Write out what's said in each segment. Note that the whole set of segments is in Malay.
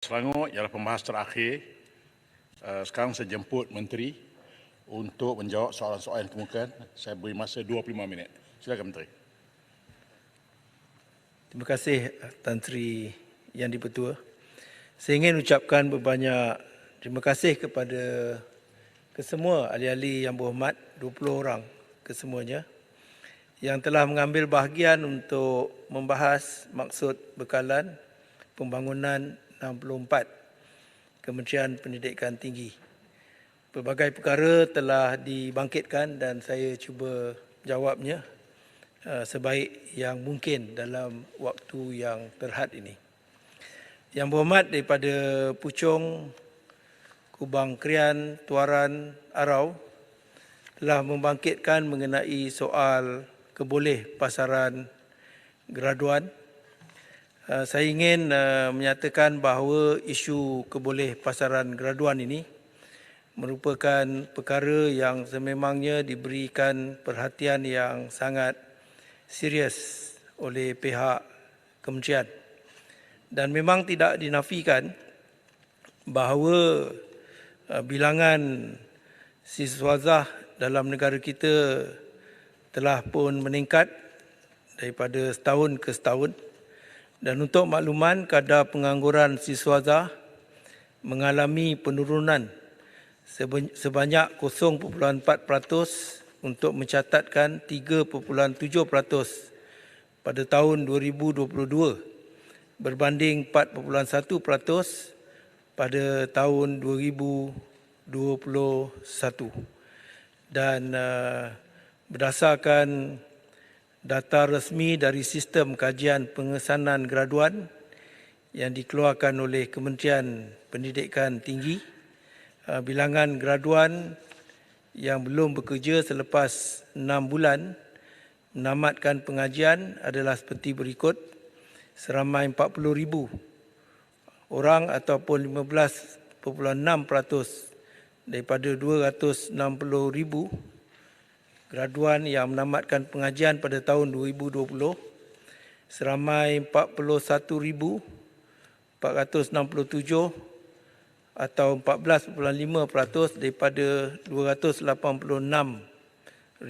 Selangor ialah pembahas terakhir. Sekarang saya jemput Menteri untuk menjawab soalan-soalan yang dikemukakan. Saya beri masa 25 minit. Silakan Menteri. Terima kasih Tan Sri Yang di-Pertua. Saya ingin ucapkan berbanyak terima kasih kepada kesemua ahli-ahli yang berhormat, 20 orang kesemuanya, yang telah mengambil bahagian untuk membahas maksud bekalan pembangunan 64 Kementerian Pendidikan Tinggi. Pelbagai perkara telah dibangkitkan dan saya cuba jawabnya sebaik yang mungkin dalam waktu yang terhad ini. Yang berhormat daripada Puchong, Kubang Krian, Tuaran, Arau telah membangkitkan mengenai soal keboleh pasaran graduan. Saya ingin menyatakan bahawa isu keboleh pasaran graduan ini merupakan perkara yang sememangnya diberikan perhatian yang sangat serius oleh pihak kementerian. Dan memang tidak dinafikan bahawa bilangan siswazah dalam negara kita telah pun meningkat daripada setahun ke setahun. Dan untuk makluman, kadar pengangguran siswazah mengalami penurunan sebanyak 0.4% untuk mencatatkan 3.7% pada tahun 2022 berbanding 4.1% pada tahun 2021. Dan berdasarkan data resmi dari Sistem Kajian Pengesanan Graduan yang dikeluarkan oleh Kementerian Pendidikan Tinggi, bilangan graduan yang belum bekerja selepas 6 bulan menamatkan pengajian adalah seperti berikut: seramai 40,000 orang ataupun 15.6% daripada 260,000 graduan yang menamatkan pengajian pada tahun 2020, seramai 41,467 atau 14.5% daripada 286,299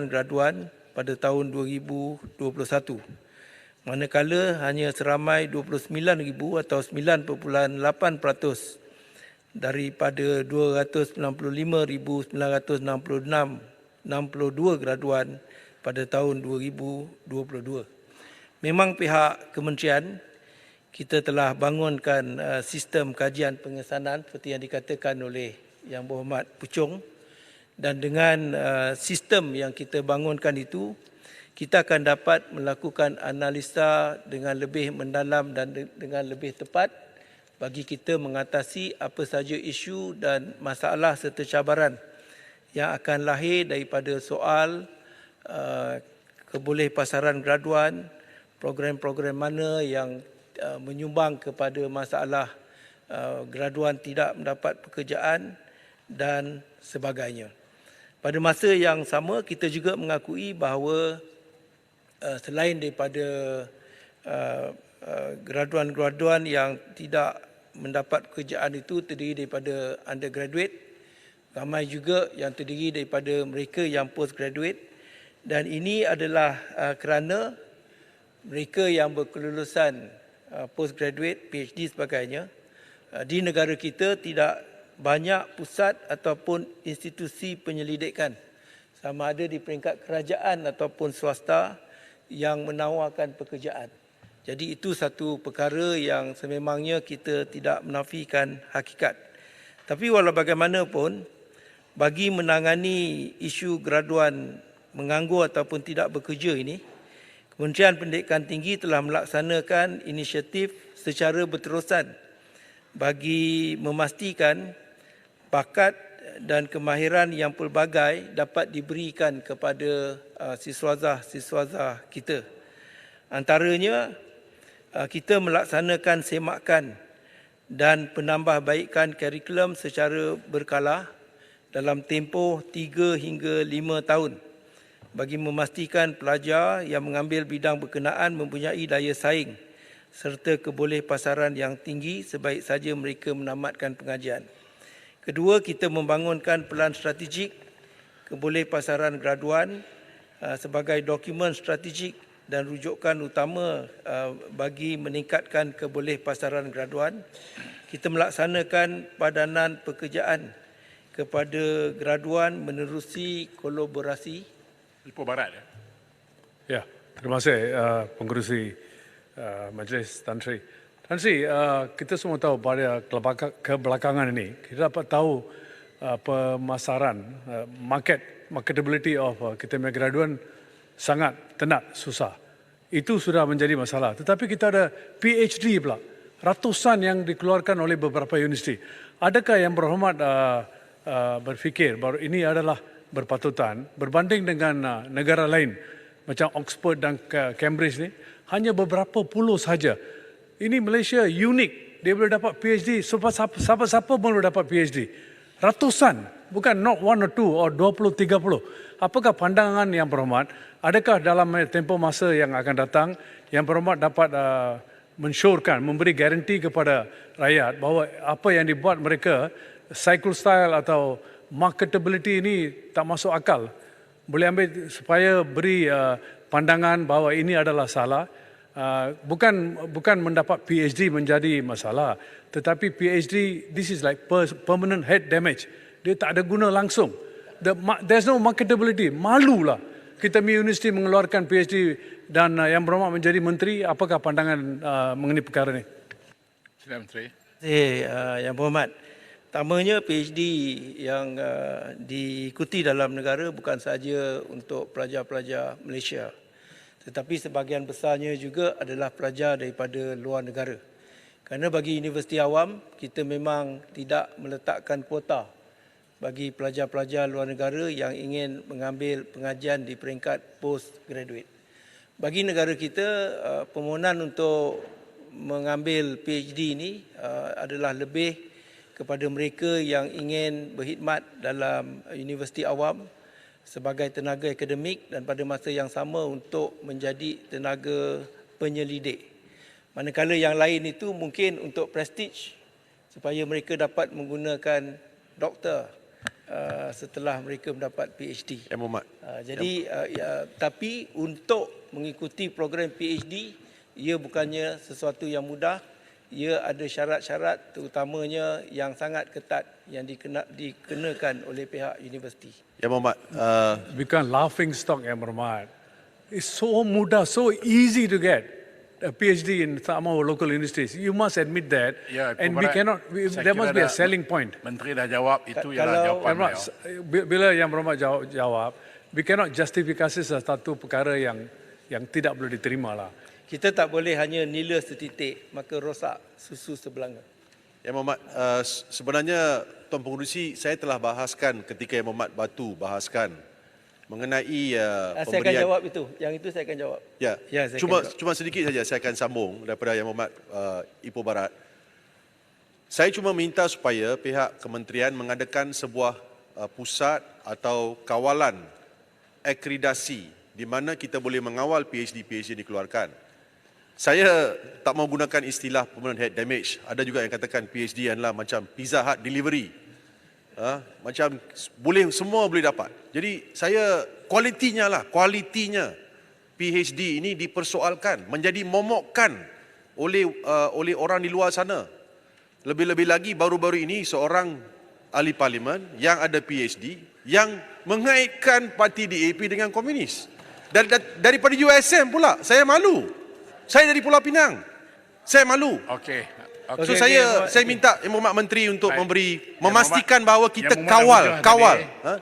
graduan pada tahun 2021. Manakala hanya seramai 29,000 atau 9.8% daripada 295,962 graduan pada tahun 2022. Memang pihak kementerian kita telah bangunkan sistem kajian pengesanan seperti yang dikatakan oleh Yang Berhormat Puchong, dan dengan sistem yang kita bangunkan itu, kita akan dapat melakukan analisa dengan lebih mendalam dan dengan lebih tepat bagi kita mengatasi apa saja isu dan masalah serta cabaran yang akan lahir daripada soal keboleh pasaran graduan, program-program mana yang menyumbang kepada masalah graduan tidak mendapat pekerjaan dan sebagainya. Pada masa yang sama, kita juga mengakui bahawa selain daripada graduan-graduan yang tidak mendapat pekerjaan itu terdiri daripada undergraduate, ramai juga yang terdiri daripada mereka yang postgraduate, dan ini adalah kerana mereka yang berkelulusan postgraduate, PhD sebagainya, di negara kita tidak banyak pusat ataupun institusi penyelidikan, sama ada di peringkat kerajaan ataupun swasta, yang menawarkan pekerjaan. Jadi itu satu perkara yang sememangnya kita tidak menafikan hakikat. Tapi walau bagaimanapun, bagi menangani isu graduan menganggur ataupun tidak bekerja ini, Kementerian Pendidikan Tinggi telah melaksanakan inisiatif secara berterusan bagi memastikan bakat dan kemahiran yang pelbagai dapat diberikan kepada siswazah-siswazah kita. Antaranya, kita melaksanakan semakan dan penambahbaikan kurikulum secara berkala dalam tempoh 3 hingga 5 tahun bagi memastikan pelajar yang mengambil bidang berkenaan mempunyai daya saing serta kebolehpasaran yang tinggi sebaik saja mereka menamatkan pengajian. Kedua, kita membangunkan pelan strategik kebolehpasaran graduan sebagai dokumen strategik dan rujukan utama bagi meningkatkan kebolehpasaran graduan. Kita melaksanakan padanan pekerjaan kepada graduan menerusi kolaborasi. Ipoh Barat ya. Ya, terima kasih pengerusi Majlis Tan Sri. Tan Sri, kita semua tahu pada kebelakangan ini, kita dapat tahu pemasaran, marketability of kita punya graduan sangat tenat, susah. Itu sudah menjadi masalah. Tetapi kita ada PhD pula, ratusan yang dikeluarkan oleh beberapa universiti. Adakah yang berhormat berfikir bahawa ini adalah berpatutan berbanding dengan negara lain macam Oxford dan Cambridge ni, hanya beberapa puluh saja. Ini Malaysia unik, dia boleh dapat PhD, siapa-siapa boleh dapat PhD. Ratusan, bukan not one or two or 20, 30. Apakah pandangan yang berhormat? Adakah dalam tempoh masa yang akan datang, yang berhormat dapat mensyorkan, memberi garanti kepada rakyat bahawa apa yang dibuat mereka, cycle style atau marketability ini tak masuk akal. Boleh ambil supaya beri pandangan bahawa ini adalah salah. Bukan mendapat PhD menjadi masalah, tetapi PhD this is like permanent head damage. Dia tak ada guna langsung. There's no marketability. Malulah kita universiti mengeluarkan PhD dan yang berhormat menjadi menteri. Apakah pandangan mengenai perkara ini? Sila Menteri. Yang berhormat, pertamanya PhD yang diikuti dalam negara bukan sahaja untuk pelajar-pelajar Malaysia, tetapi sebahagian besarnya juga adalah pelajar daripada luar negara. Kerana bagi universiti awam, kita memang tidak meletakkan kuota bagi pelajar-pelajar luar negara yang ingin mengambil pengajian di peringkat postgraduate. Bagi negara kita, permohonan untuk mengambil PhD ini adalah lebih kepada mereka yang ingin berkhidmat dalam universiti awam sebagai tenaga akademik dan pada masa yang sama untuk menjadi tenaga penyelidik. Manakala yang lain itu mungkin untuk prestige supaya mereka dapat menggunakan doktor setelah mereka mendapat PhD. Tapi untuk mengikuti program PhD, ia bukannya sesuatu yang mudah. Ia ada syarat-syarat terutamanya yang sangat ketat yang dikenakan oleh pihak universiti. Ya Muhammad, Bukan laughing stock yang berhormat. It's so mudah, so easy to get a PhD in some of our local universities. You must admit that. Ya, And we cannot, there must be a selling point. Menteri dah jawab, itu Kalau- ialah jawapan beliau. Bila yang berhormat jawab, we cannot justifikasi satu perkara yang tidak boleh diterima lah. Kita tak boleh hanya nila setitik, maka rosak susu sebelanga. Ya Muhammad, sebenarnya Tuan Pengerusi, saya telah bahaskan ketika Yang Muhammad Batu bahaskan mengenai Saya akan pemberian. jawab itu. Yang itu saya akan jawab. Ya, saya akan jawab. cuma sedikit saja saya akan sambung daripada Yang Muhammad Ipoh Barat. Saya cuma minta supaya pihak kementerian mengadakan sebuah pusat atau kawalan akreditasi di mana kita boleh mengawal PhD yang dikeluarkan. Saya tak mau gunakan istilah permanent head damage. Ada juga yang katakan PhD adalah macam Pizza Hut delivery. Macam semua boleh dapat. Jadi saya kualitinya PhD ini dipersoalkan, menjadi momokkan oleh orang di luar sana. Lebih-lebih lagi baru-baru ini seorang ahli parlimen yang ada PhD yang mengaitkan parti DAP dengan komunis. Daripada USM pula, saya malu. Saya dari Pulau Pinang. Saya malu. Okey. So Okey, saya minta Yang Berhormat Menteri untuk Baik. memastikan bahawa kita Yang Berhormat kawal Hujah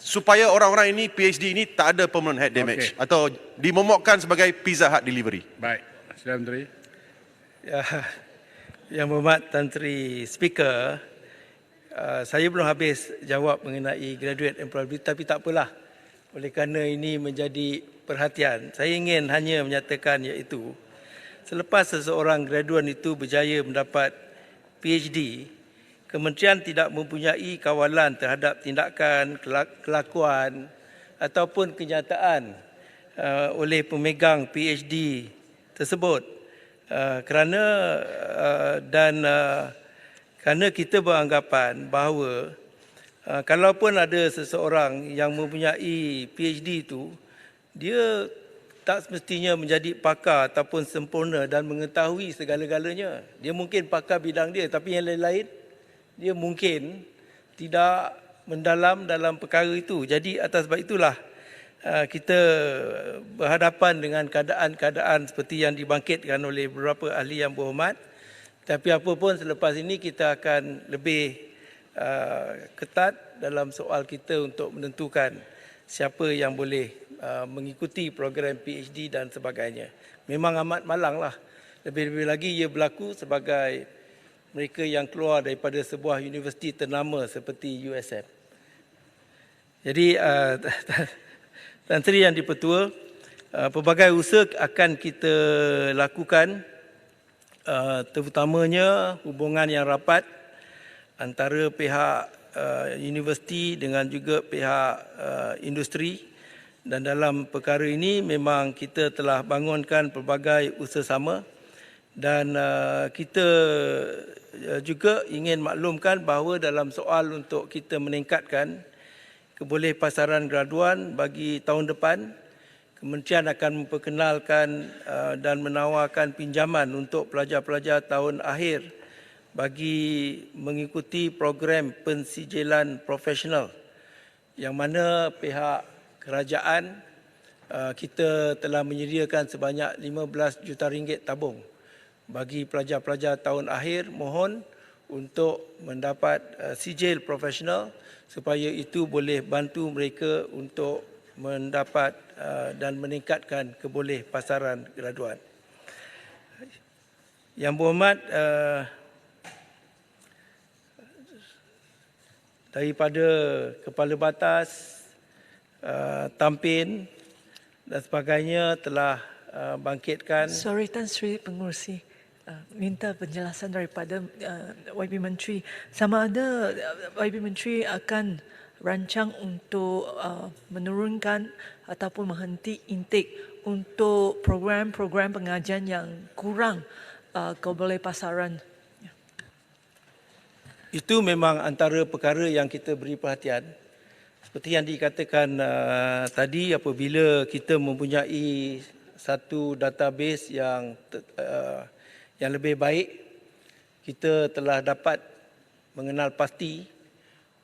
supaya orang-orang ini PhD ini tak ada permanent head damage atau dimomokkan sebagai Pizza Hut delivery. Baik. Sila Menteri. Yang berhormat Tan Sri Speaker, saya belum habis jawab mengenai graduate employability, tapi tak apalah. Oleh kerana ini menjadi perhatian, saya ingin hanya menyatakan iaitu selepas seseorang graduan itu berjaya mendapat PhD, kementerian tidak mempunyai kawalan terhadap tindakan, kelakuan ataupun kenyataan oleh pemegang PhD tersebut kerana kita beranggapan bahawa kalaupun ada seseorang yang mempunyai PhD itu, dia tak semestinya menjadi pakar ataupun sempurna dan mengetahui segala-galanya. Dia mungkin pakar bidang dia, tapi yang lain-lain dia mungkin tidak mendalam dalam perkara itu. Jadi atas sebab itulah kita berhadapan dengan keadaan-keadaan seperti yang dibangkitkan oleh beberapa ahli yang berhormat. Tapi apapun selepas ini kita akan lebih ketat dalam soal kita untuk menentukan siapa yang boleh mengikuti program PhD dan sebagainya. Memang amat malanglah. Lebih-lebih lagi ia berlaku sebagai mereka yang keluar daripada sebuah universiti ternama seperti USM. Jadi Tan Sri Yang di-Pertua, pelbagai usaha akan kita lakukan, terutamanya hubungan yang rapat antara pihak universiti dengan juga pihak industri. Dan dalam perkara ini memang kita telah bangunkan pelbagai usaha sama dan kita juga ingin maklumkan bahawa dalam soal untuk kita meningkatkan kebolehpasaran graduan bagi tahun depan, Kementerian akan memperkenalkan dan menawarkan pinjaman untuk pelajar-pelajar tahun akhir bagi mengikuti program pensijilan profesional yang mana pihak kerajaan kita telah menyediakan sebanyak 15 juta ringgit tabung bagi pelajar-pelajar tahun akhir mohon untuk mendapat sijil profesional supaya itu boleh bantu mereka untuk mendapat dan meningkatkan kebolehpasaran graduan. Yang berhormat, daripada Kepala Batas, Tampin dan sebagainya telah bangkitkan. Sorry Tan Sri Pengerusi, minta penjelasan daripada YB Menteri. Sama ada YB Menteri akan rancang untuk menurunkan ataupun menghenti intake untuk program-program pengajian yang kurang kebolehpasaran. Itu memang antara perkara yang kita beri perhatian. Seperti yang dikatakan tadi, apabila kita mempunyai satu database yang lebih baik, kita telah dapat mengenal pasti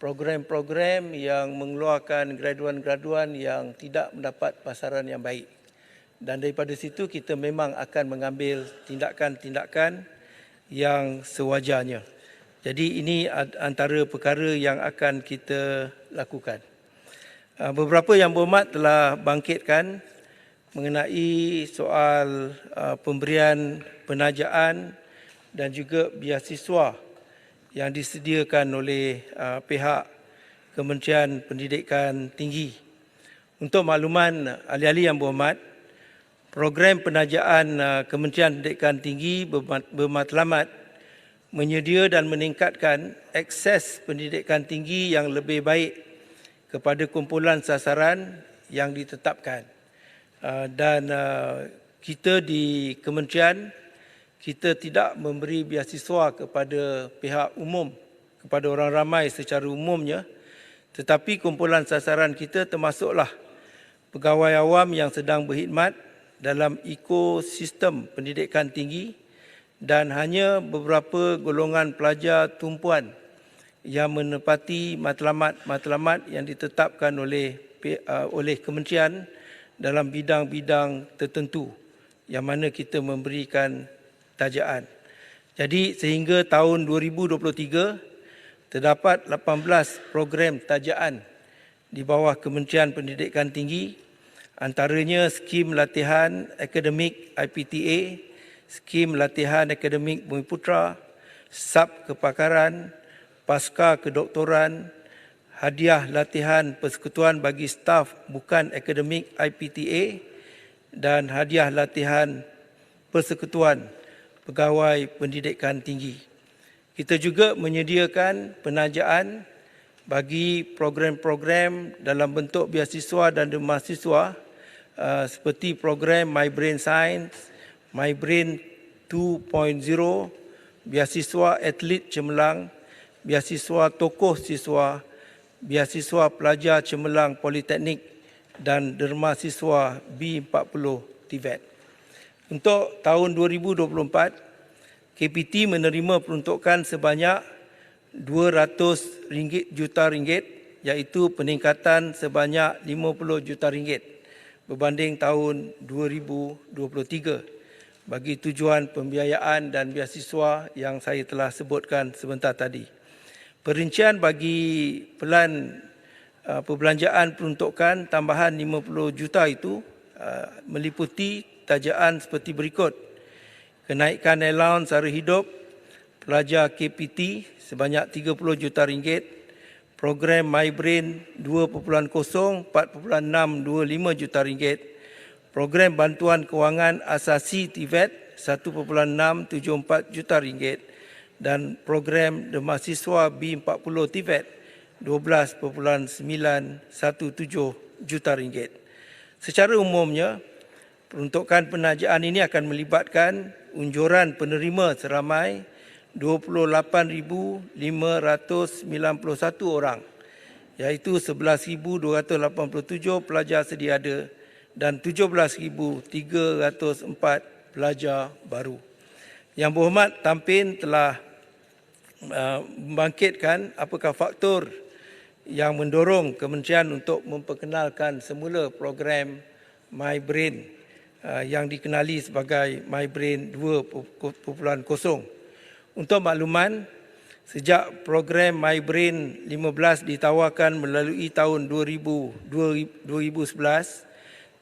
program-program yang mengeluarkan graduan-graduan yang tidak mendapat pasaran yang baik. Dan daripada situ kita memang akan mengambil tindakan-tindakan yang sewajarnya. Jadi ini antara perkara yang akan kita lakukan. Beberapa yang berhormat telah bangkitkan mengenai soal pemberian penajaan dan juga beasiswa yang disediakan oleh pihak Kementerian Pendidikan Tinggi. Untuk makluman ahli-ahli yang berhormat, program penajaan Kementerian Pendidikan Tinggi bermatlamat menyedia dan meningkatkan akses pendidikan tinggi yang lebih baik kepada kumpulan sasaran yang ditetapkan. Dan kita di kementerian, kita tidak memberi beasiswa kepada pihak umum, kepada orang ramai secara umumnya, tetapi kumpulan sasaran kita termasuklah pegawai awam yang sedang berkhidmat dalam ekosistem pendidikan tinggi dan hanya beberapa golongan pelajar tumpuan yang menepati matlamat-matlamat yang ditetapkan oleh kementerian dalam bidang-bidang tertentu yang mana kita memberikan tajaan. Jadi sehingga tahun 2023 terdapat 18 program tajaan di bawah Kementerian Pendidikan Tinggi, antaranya skim latihan akademik IPTA, skim latihan akademik Bumiputra, sub kepakaran, pasca kedoktoran, hadiah latihan persekutuan bagi staf bukan akademik IPTA dan hadiah latihan persekutuan pegawai pendidikan tinggi. Kita juga menyediakan penajaan bagi program-program dalam bentuk beasiswa dan mahasiswa seperti program My Brain Science, My Brain 2.0, beasiswa atlet cemerlang, beasiswa tokoh siswa, beasiswa pelajar cemerlang politeknik dan derma siswa B40 TVET. Untuk tahun 2024, KPT menerima peruntukan sebanyak RM200 juta iaitu peningkatan sebanyak RM50 juta berbanding tahun 2023 bagi tujuan pembiayaan dan beasiswa yang saya telah sebutkan sebentar tadi. Perincian bagi pelan perbelanjaan peruntukan tambahan RM50 juta itu meliputi tajaan seperti berikut: kenaikan allowance sara hidup pelajar KPT sebanyak RM30 juta, program MyBrain 2.0 4.625 juta ringgit, program bantuan kewangan asasi TVET 1.674 juta ringgit dan program derma siswa B40 TVET 12.917 juta ringgit. Secara umumnya, peruntukan penajaan ini akan melibatkan unjuran penerima seramai 28,591 orang, iaitu 11,287 pelajar sedia ada dan 17,304 pelajar baru. Yang berhormat Tampin telah membangkitkan apakah faktor yang mendorong kementerian untuk memperkenalkan semula program MyBrain yang dikenali sebagai MyBrain 2.0. Untuk makluman, sejak program MyBrain 15 ditawarkan melalui tahun 2011,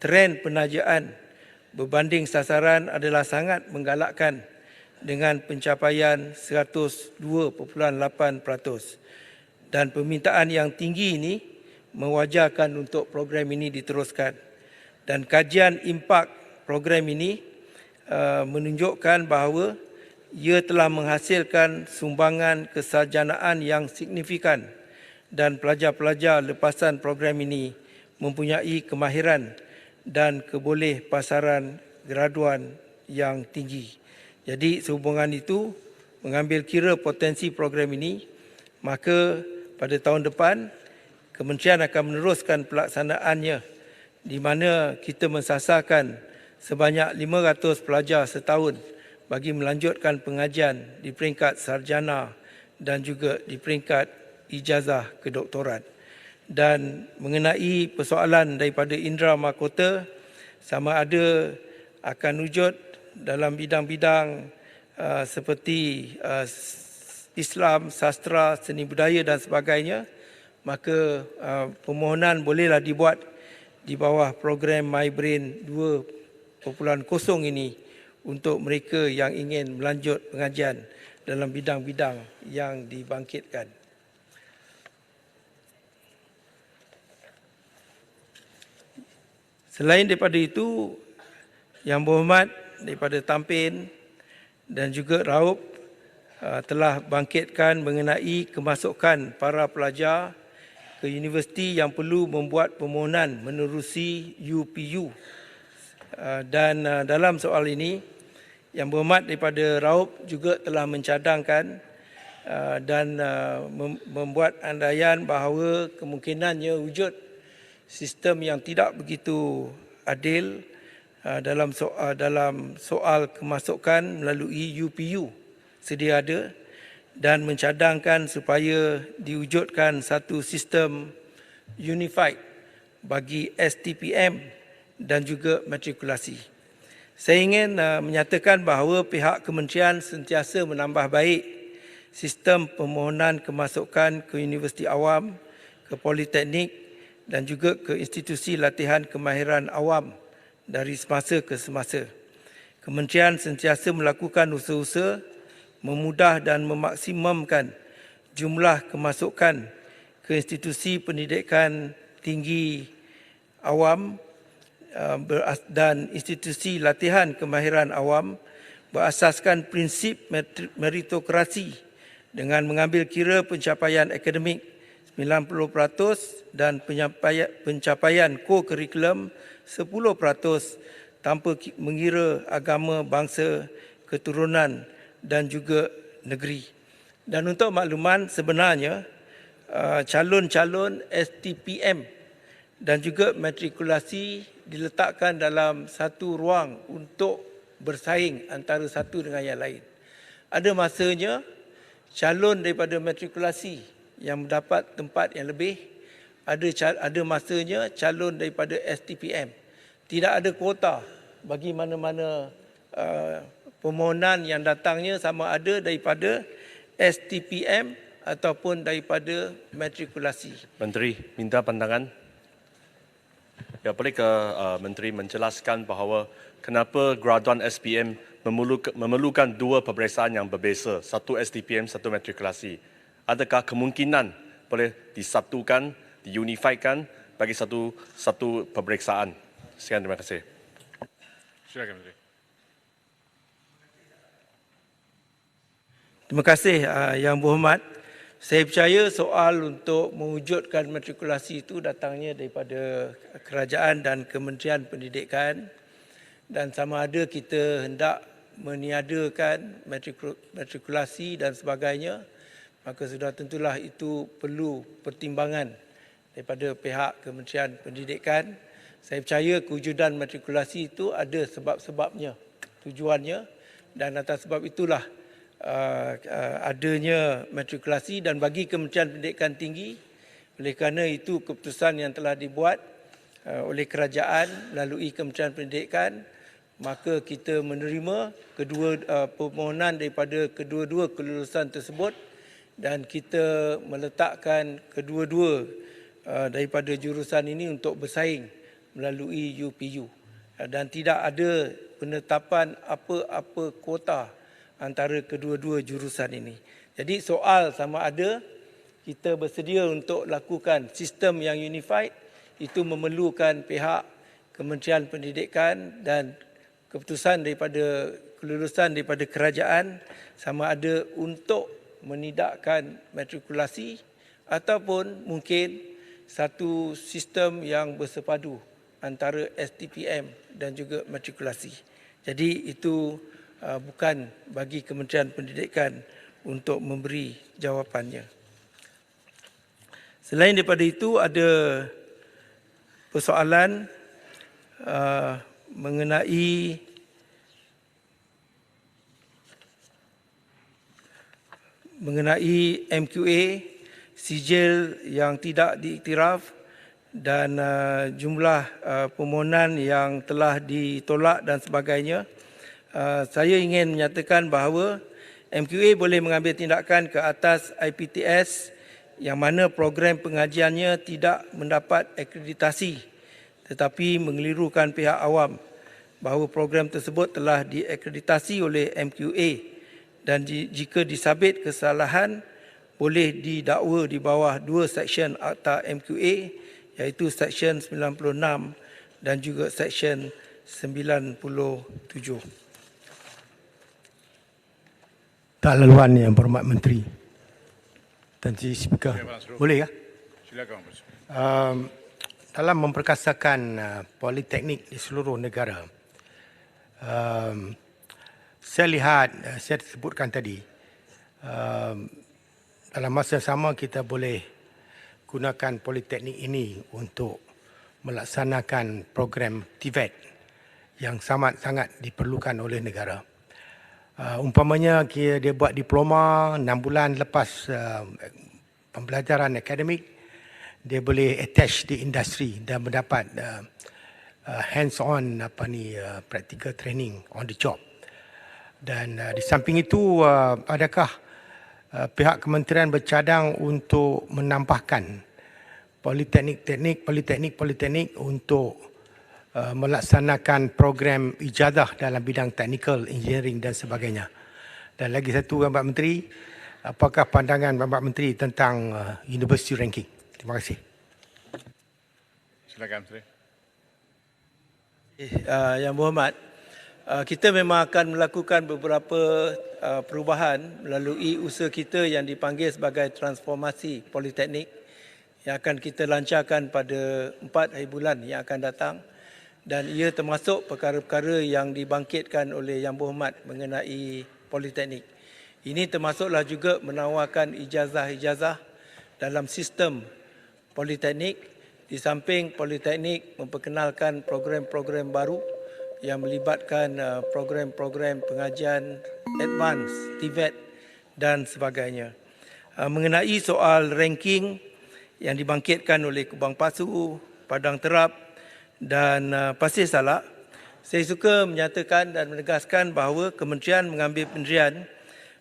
trend penajaan berbanding sasaran adalah sangat menggalakkan dengan pencapaian 102.8% dan permintaan yang tinggi ini mewajarkan untuk program ini diteruskan. Dan kajian impak program ini menunjukkan bahawa ia telah menghasilkan sumbangan kesarjanaan yang signifikan dan pelajar-pelajar lepasan program ini mempunyai kemahiran dan keboleh pasaran graduan yang tinggi. Jadi sehubungan itu, mengambil kira potensi program ini, maka pada tahun depan kementerian akan meneruskan pelaksanaannya di mana kita mensasarkan sebanyak 500 pelajar setahun bagi melanjutkan pengajian di peringkat sarjana dan juga di peringkat ijazah kedoktoran. Dan mengenai persoalan daripada Indra Mahkota, sama ada akan wujud dalam bidang-bidang seperti Islam, sastra, seni budaya dan sebagainya, maka permohonan bolehlah dibuat di bawah program MyBrain 2.0 ini untuk mereka yang ingin melanjut pengajian dalam bidang-bidang yang dibangkitkan. Selain daripada itu, Yang Berhormat daripada Tampin dan juga Raup telah bangkitkan mengenai kemasukan para pelajar ke universiti yang perlu membuat permohonan menerusi UPU. Dan dalam soal ini, Yang Berhormat daripada Raup juga telah mencadangkan dan membuat andaian bahawa kemungkinannya wujud sistem yang tidak begitu adil dalam soal kemasukan melalui UPU sedia ada dan mencadangkan supaya diwujudkan satu sistem unified bagi STPM dan juga matrikulasi. Saya ingin menyatakan bahawa pihak kementerian sentiasa menambah baik sistem permohonan kemasukan ke universiti awam, ke politeknik dan juga ke institusi latihan kemahiran awam dari semasa ke semasa. Kementerian sentiasa melakukan usaha-usaha memudah dan memaksimumkan jumlah kemasukan ke institusi pendidikan tinggi awam dan institusi latihan kemahiran awam berasaskan prinsip meritokrasi dengan mengambil kira pencapaian akademik 90% dan pencapaian co-curriculum 10% tanpa mengira agama, bangsa, keturunan dan juga negeri. Dan untuk makluman, sebenarnya calon-calon STPM dan juga matrikulasi diletakkan dalam satu ruang untuk bersaing antara satu dengan yang lain. Ada masanya calon daripada matrikulasi yang mendapat tempat yang lebih, ada masanya calon daripada STPM. Tidak ada kuota bagi mana-mana permohonan yang datangnya, sama ada daripada STPM ataupun daripada matrikulasi. Menteri minta pandangan. Ya, boleh ke Menteri menjelaskan bahawa kenapa graduan SPM memerlukan dua peperiksaan yang berbeza, satu STPM, satu matrikulasi. Adakah kemungkinan boleh disatukan, diunifikan bagi satu peperiksaan? Sekian, terima kasih. Silakan Menteri. Terima kasih Yang Berhormat. Saya percaya soal untuk mewujudkan matrikulasi itu datangnya daripada kerajaan dan Kementerian Pendidikan, dan sama ada kita hendak meniadakan matrikulasi dan sebagainya, maka sudah tentulah itu perlu pertimbangan daripada pihak Kementerian Pendidikan. Saya percaya kewujudan matrikulasi itu ada sebab-sebabnya, tujuannya, dan atas sebab itulah adanya matrikulasi. Dan bagi Kementerian Pendidikan Tinggi, oleh kerana itu keputusan yang telah dibuat oleh kerajaan melalui Kementerian Pendidikan, maka kita menerima kedua permohonan daripada kedua-dua kelulusan tersebut, dan kita meletakkan kedua-dua daripada jurusan ini untuk bersaing melalui UPU, dan tidak ada penetapan apa-apa kuota antara kedua-dua jurusan ini. Jadi soal sama ada kita bersedia untuk lakukan sistem yang unified, itu memerlukan pihak Kementerian Pendidikan dan keputusan daripada kelulusan daripada kerajaan, sama ada untuk menidakkan matrikulasi ataupun mungkin satu sistem yang bersepadu antara STPM dan juga matrikulasi. Jadi itu bukan bagi Kementerian Pendidikan untuk memberi jawapannya. Selain daripada itu, ada persoalan mengenai MQA, sijil yang tidak diiktiraf, dan jumlah permohonan yang telah ditolak dan sebagainya. Saya ingin menyatakan bahawa MQA boleh mengambil tindakan ke atas IPTS yang mana program pengajiannya tidak mendapat akreditasi, tetapi mengelirukan pihak awam bahawa program tersebut telah diakreditasi oleh MQA, dan jika disabit kesalahan boleh didakwa di bawah dua seksyen Akta MQA, iaitu Seksyen 96 dan juga Seksyen 97. Tak laluan Yang Berhormat Menteri. Tuan Sri Speaker. Boleh ya? Silakan. Dalam memperkasakan politeknik di seluruh negara, saya lihat, saya sebutkan tadi, dalam masa sama kita boleh gunakan politeknik ini untuk melaksanakan program TVET yang sangat-sangat diperlukan oleh negara. Umpamanya dia buat diploma 6 bulan lepas pembelajaran akademik, dia boleh attach di industri dan mendapat hands-on practical training on the job. Dan di samping itu, adakah pihak kementerian bercadang untuk menambahkan politeknik untuk melaksanakan program ijazah dalam bidang technical, engineering dan sebagainya. Dan lagi satu, Bapak Menteri, apakah pandangan Bapak Menteri tentang university ranking? Terima kasih. Silakan Menteri. Yang Berhormat, kita memang akan melakukan beberapa perubahan melalui usaha kita yang dipanggil sebagai transformasi politeknik yang akan kita lancarkan pada 4 hari bulan yang akan datang. dan ia termasuk perkara-perkara yang dibangkitkan oleh Yang Berhormat mengenai politeknik. Ini termasuklah juga menawarkan ijazah-ijazah dalam sistem politeknik, di samping politeknik memperkenalkan program-program baru yang melibatkan program-program pengajian advance, TVET dan sebagainya. Mengenai soal ranking yang dibangkitkan oleh Kubang Pasu, Padang Terap dan Pasir Salak, saya suka menyatakan dan menegaskan bahawa kementerian mengambil pendirian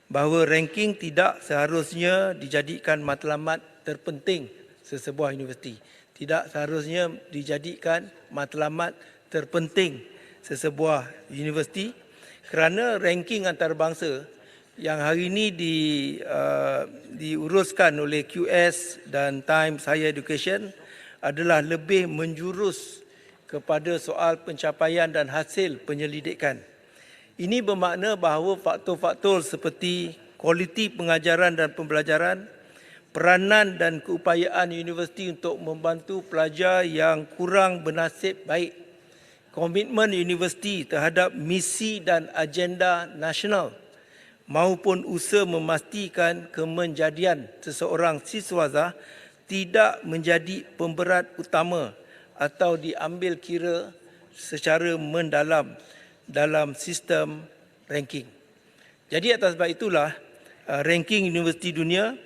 bahawa ranking tidak seharusnya dijadikan matlamat terpenting sesebuah universiti. Tidak seharusnya dijadikan matlamat terpenting sesebuah universiti kerana ranking antarabangsa yang hari ini diuruskan oleh QS dan Times Higher Education adalah lebih menjurus kepada soal pencapaian dan hasil penyelidikan. Ini bermakna bahawa faktor-faktor seperti kualiti pengajaran dan pembelajaran, peranan dan keupayaan universiti untuk membantu pelajar yang kurang bernasib baik, komitmen universiti terhadap misi dan agenda nasional, maupun usaha memastikan kemenjadian seseorang siswaza tidak menjadi pemberat utama atau diambil kira secara mendalam dalam sistem ranking. Jadi atas sebab itulah ranking universiti dunia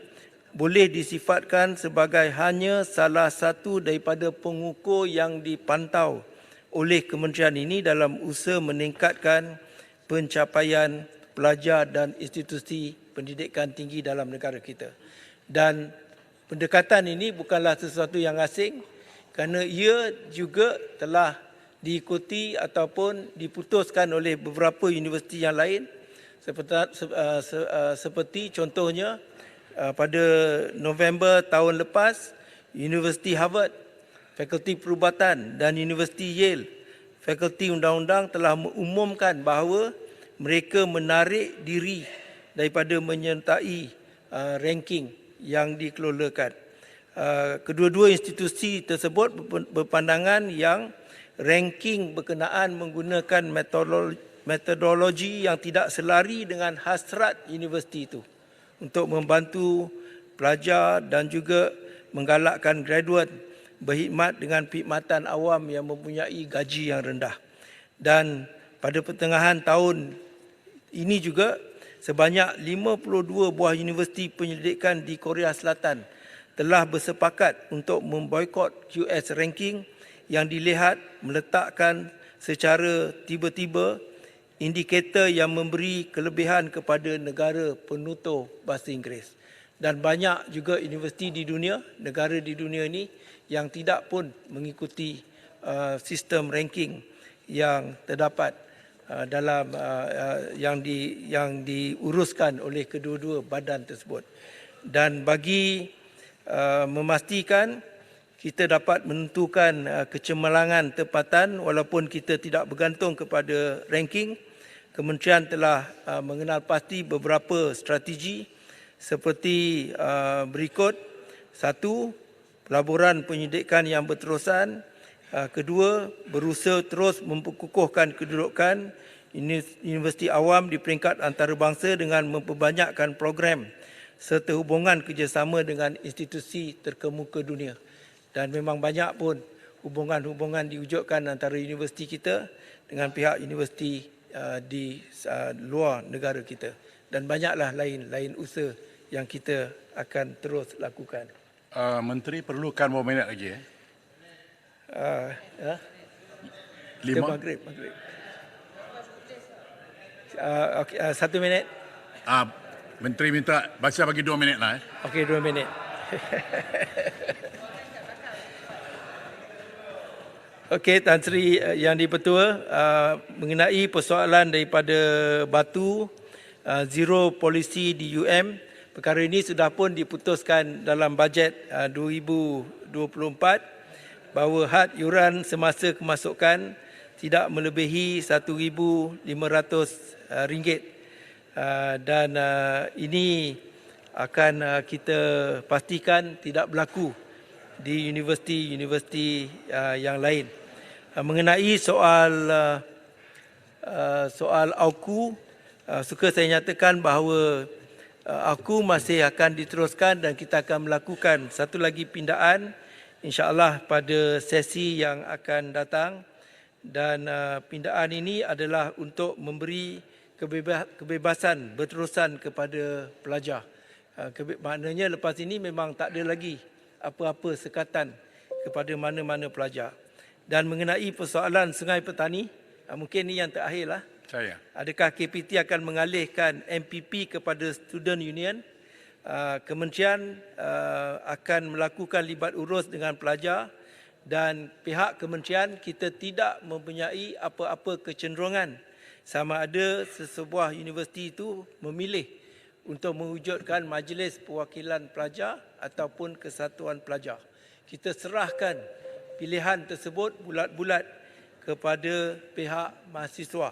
boleh disifatkan sebagai hanya salah satu daripada pengukur yang dipantau oleh kementerian ini dalam usaha meningkatkan pencapaian pelajar dan institusi pendidikan tinggi dalam negara kita. Dan pendekatan ini bukanlah sesuatu yang asing kerana ia juga telah diikuti ataupun diputuskan oleh beberapa universiti yang lain seperti contohnya pada November tahun lepas Universiti Harvard, Fakulti Perubatan dan Universiti Yale, Fakulti Undang-Undang telah mengumumkan bahawa mereka menarik diri daripada menyertai ranking yang dikelolakan. Kedua-dua institusi tersebut berpandangan yang ranking berkenaan menggunakan metodologi yang tidak selari dengan hasrat universiti itu untuk membantu pelajar dan juga menggalakkan graduat berkhidmat dengan perkhidmatan awam yang mempunyai gaji yang rendah. Dan pada pertengahan tahun ini juga sebanyak 52 buah universiti penyelidikan di Korea Selatan telah bersepakat untuk memboikot QS ranking yang dilihat meletakkan secara tiba-tiba indikator yang memberi kelebihan kepada negara penutur bahasa Inggeris. Dan banyak juga universiti di dunia, negara di dunia ini yang tidak pun mengikuti sistem ranking yang terdapat dalam yang diuruskan oleh kedua-dua badan tersebut. Dan bagi memastikan kita dapat menentukan kecemerlangan tempatan walaupun kita tidak bergantung kepada ranking, kementerian telah mengenal pasti beberapa strategi seperti berikut. Satu, pelaburan penyidikan yang berterusan. Kedua, berusaha terus memperkukuhkan kedudukan universiti awam di peringkat antarabangsa dengan memperbanyakkan program serta hubungan kerjasama dengan institusi terkemuka dunia. Dan memang banyak pun hubungan-hubungan diwujudkan antara universiti kita dengan pihak universiti di luar negara kita. Dan banyaklah lain usaha yang kita akan terus lakukan. Menteri perlukan berapa minit lagi? Ke Maghrib. Okay, 1 minit. Menteri minta baca bagi 2 minit lah. Okey, 2 minit. Okey, Tan Sri Yang di-Pertua, mengenai persoalan daripada Batu, zero polisi di UM, perkara ini sudah pun diputuskan dalam bajet 2024 bahawa had yuran semasa kemasukan tidak melebihi RM1,500 dan ini akan kita pastikan tidak berlaku di universiti-universiti yang lain. Mengenai soal AUKU, suka saya nyatakan bahawa AUKU masih akan diteruskan dan kita akan melakukan satu lagi pindaan insya-Allah pada sesi yang akan datang, dan pindaan ini adalah untuk memberi kebebasan berterusan kepada pelajar. Maknanya lepas ini memang tak ada lagi apa-apa sekatan kepada mana-mana pelajar. Dan mengenai persoalan Sungai Petani, mungkin ini yang terakhirlah. Saya. Adakah KPT akan mengalihkan MPP kepada Student Union? Kementerian akan melakukan libat urus dengan pelajar, dan pihak kementerian kita tidak mempunyai apa-apa kecenderungan sama ada sesebuah universiti itu memilih untuk mewujudkan majlis perwakilan pelajar ataupun kesatuan pelajar. Kita serahkan pilihan tersebut bulat-bulat kepada pihak mahasiswa.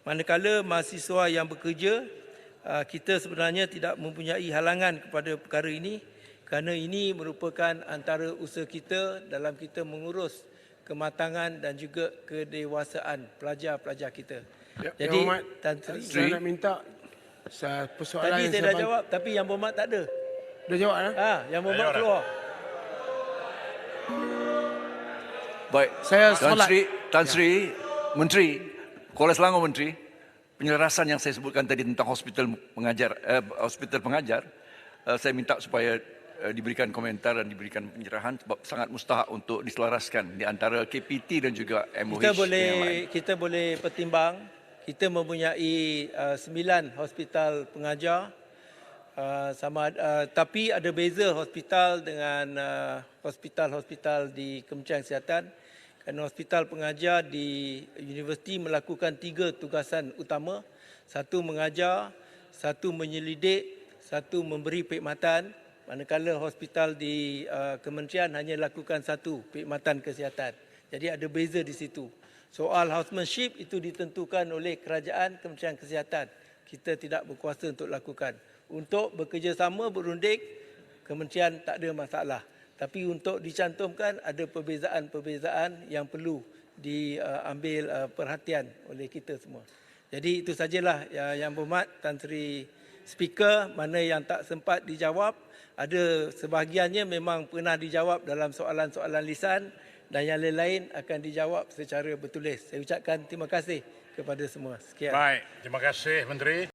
Manakala mahasiswa yang bekerja, kita sebenarnya tidak mempunyai halangan kepada perkara ini kerana ini merupakan antara usaha kita dalam kita mengurus kematangan dan juga kedewasaan pelajar-pelajar kita. Jadi, Yang Berhormat, Tan Sri, saya nak minta persoalan tadi yang saya dah jawab tapi Yang Berhormat tak ada. Dah jawab dah? Yang Berhormat keluar. Baik, Saya Tan solat. Sri, Tan Sri, Menteri, Kuala Selangor Menteri, penyelarasan yang saya sebutkan tadi tentang hospital pengajar, saya minta supaya diberikan komentar dan diberikan pencerahan sebab sangat mustahak untuk diselaraskan di antara KPT dan juga MOH yang lain. Kita boleh pertimbang. Kita mempunyai 9 hospital pengajar, tapi ada beza hospital dengan hospital-hospital di Kementerian Kesihatan. Kerana hospital pengajar di universiti melakukan 3 tugasan utama. 1 mengajar, 1 menyelidik, 1 memberi perkhidmatan. Manakala hospital di kementerian hanya lakukan 1, perkhidmatan kesihatan. Jadi ada beza di situ. Soal housemanship itu ditentukan oleh kerajaan Kementerian Kesihatan. Kita tidak berkuasa untuk lakukan. Untuk bekerjasama berunding, kementerian tak ada masalah. Tapi untuk dicantumkan ada perbezaan-perbezaan yang perlu diambil perhatian oleh kita semua. Jadi itu sajalah Yang Berhormat Tan Sri Speaker, mana yang tak sempat dijawab, ada sebahagiannya memang pernah dijawab dalam soalan-soalan lisan dan yang lain-lain akan dijawab secara bertulis. Saya ucapkan terima kasih kepada semua. Sekian. Baik, terima kasih Menteri.